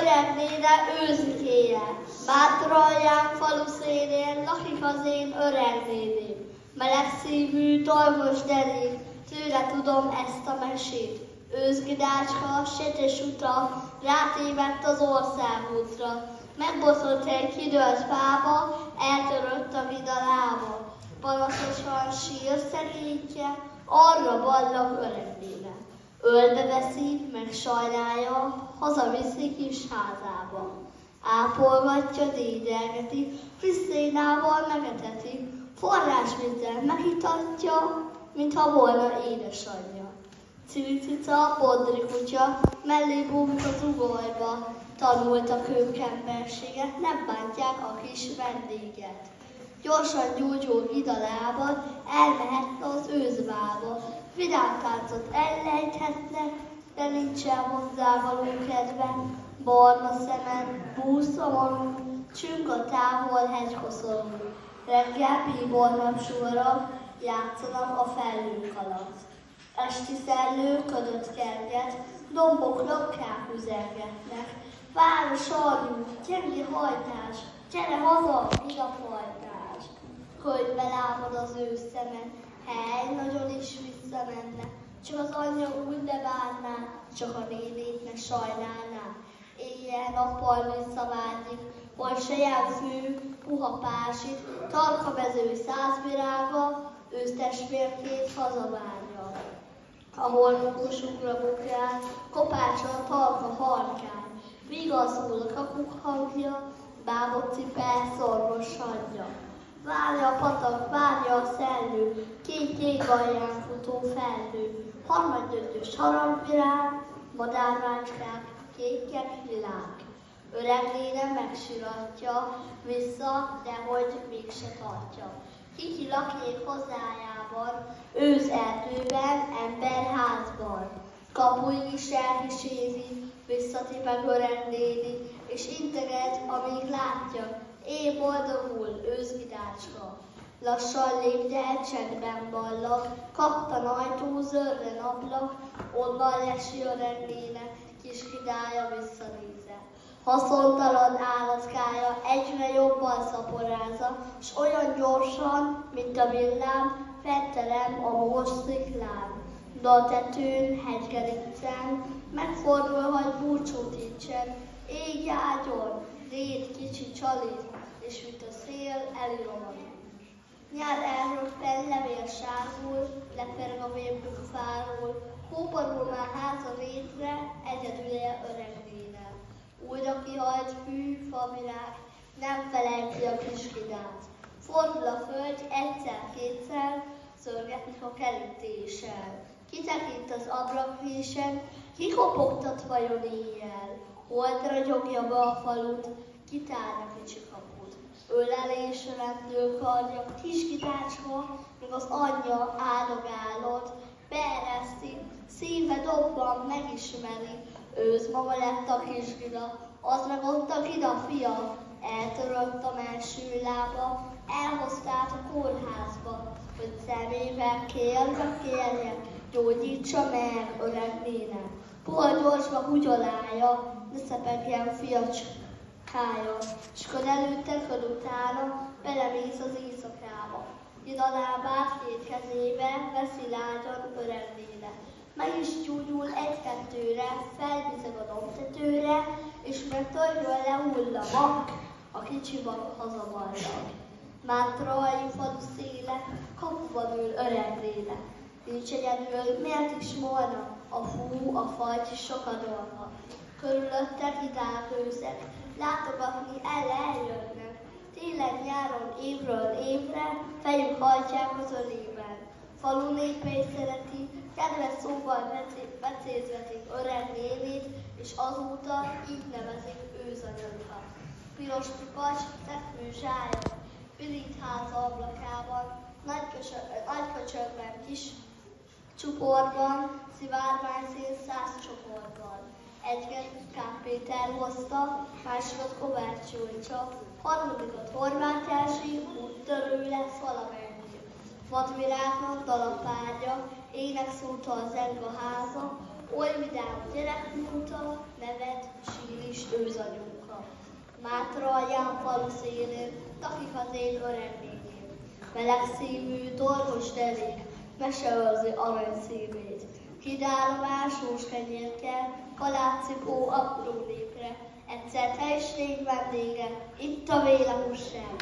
öreg néne őzikéje, bátoralján falu szélén lakik az én öreg néném. Meleg szívű, dolgos derék, tőle tudom ezt a mesét. Őzgidácska, setes uta, rátévedt az országútra. Megbotott egy kidőlt fába, eltörött a vidalába. Panaszosan sír szerintje, arra ballag öreg néne. Ölbe veszi, meg sajnálja, hazaviszi kis házába. Ápolgatja, dédelgeti, Krisztinával megeteti, forrásvízzel megitatja, mintha volna édesanyja. Civicica, bodri kutya, mellé bújt az ugojba, tanultak ők emberséget, nem bántják a kis vendéget. Gyorsan gyújtó vidalában elmehetne az őzvába, vidámtáncot ellejthetne, de nincsen hozzávaló kedve. Barna szemen, búszomon, csüng a távol hegykoszorú. Reggel bíbor napsúra játszanak a felhők alatt. Esti szellő ködöt kerget, dombok lokkák üzelgetnek. Város aljú, gyenge hajtás, gyere haza, mi a fajtás. Könyvbe lábad az ő szeme, hely nagyon is visszamenne. Csak az anyja úgy lebánná, csak a nénét ne sajnálná. Éjjel-nappal visszavágyik, hol sejemfű, puha pársit, tarka mező százvirága, ősztestvérként hazavárja. Ahol munkosukra bukrál, kopácson tarka harkány, vigaszul a kakuk hangja, bábot cipel szorgos sadja. Várja a patak, várja a szellő, két jég alján futó felhő, harmadgyögyös harangvirág, madárvácskák, kékek, lilák. Öreg néne megsiratja, vissza, dehogy mégse tartja. Kiki lakjék hozzájában, őzerdőben, emberházban. Kapuig is elkíséri, visszatipeg öreg néni, és integet, amíg látja, éj boldogul, őzgidácska. Lassan lép, de csendben ballag, kaptan ajtó, zörren ablak, onnan lesi öreg néne, kis kidálya visszanézze. Haszontalan állatkája egyre jobban szaporázza, s olyan gyorsan, mint a villám, fetterem a most sziklán. De a tetőn, hegygerincen, megfordulhat búcsút incsen, ég ágyon, rét kicsi csalit, és mint a szél elrohan. Nyár elröppen, levél sárgul, lepereg a vérbük fáról, hóborul már háza létre, egyedül él öreg néne. Újra kihajt fű, favirág, nem felejti a kis kidát. Fordul a föld egyszer-kétszer, szörgetnik a kerítéssel. Kitekint az ablakrésen, kikopogtat vajon éjjel. Holdra gyogja be a falut, kitárja kicsi kaput. Ölelésre rendő karja, kis kitácska, még az anyja áldogálott, beereszti, szíve dobban megismeri. Őzmama lett a kis Gida, az meg ott a Gida fia. Eltörött a melső lába, elhozták a kórházba, hogy szemével kérje, gyógyítsa meg öreg néne. Puha gyorsba hugyolája, ne szepegjen fiacskája, s köd előtte, köd utána, belemész az éjszakába. Gida lábát két kezébe, veszi lágyan öreg néne. Meg is gyújul egy-kettőre, felbizeg a dombtetőre, és megtörjön lehull a mak, a kicsi bak hazavarlag. Mátrai falu széle, kapuban ül öreg néne. Nincs egyedül, miért is volna a fú, a fagy, sokadolva. Körülötte hidák őszek, látogatni eljönnek. Télen-nyáron, évről évre, fejük hajtják az ölében. Falu népei szereti, kedves szóval becézvetik öreg nénét, és azóta így nevezik őzanyagnak. Piros pipacs, fekvő zsája, pirít háza ablakában, nagy köcsögben, kis csuportban, szivárványszín 100 csoportban. Egyet Kák Péter hozta, másikat Kovács Gyulcsa, harmadikat Horváth Erzsi, úttörő lesz valamennyi. Vadvirágnak dalapárja, ének szóta a zeng a háza, oly vidám gyerekmúlta, nevet, sír is őzanyóka. Mátra alján falu szélén, takik az én öreg végén. Meleg szívű, torkos derék, meseőrzi arany szívét. Kidálom ásós kenyérke, kalácipó apró népre. Egyszer te is légy vendége, itt a véle hússág.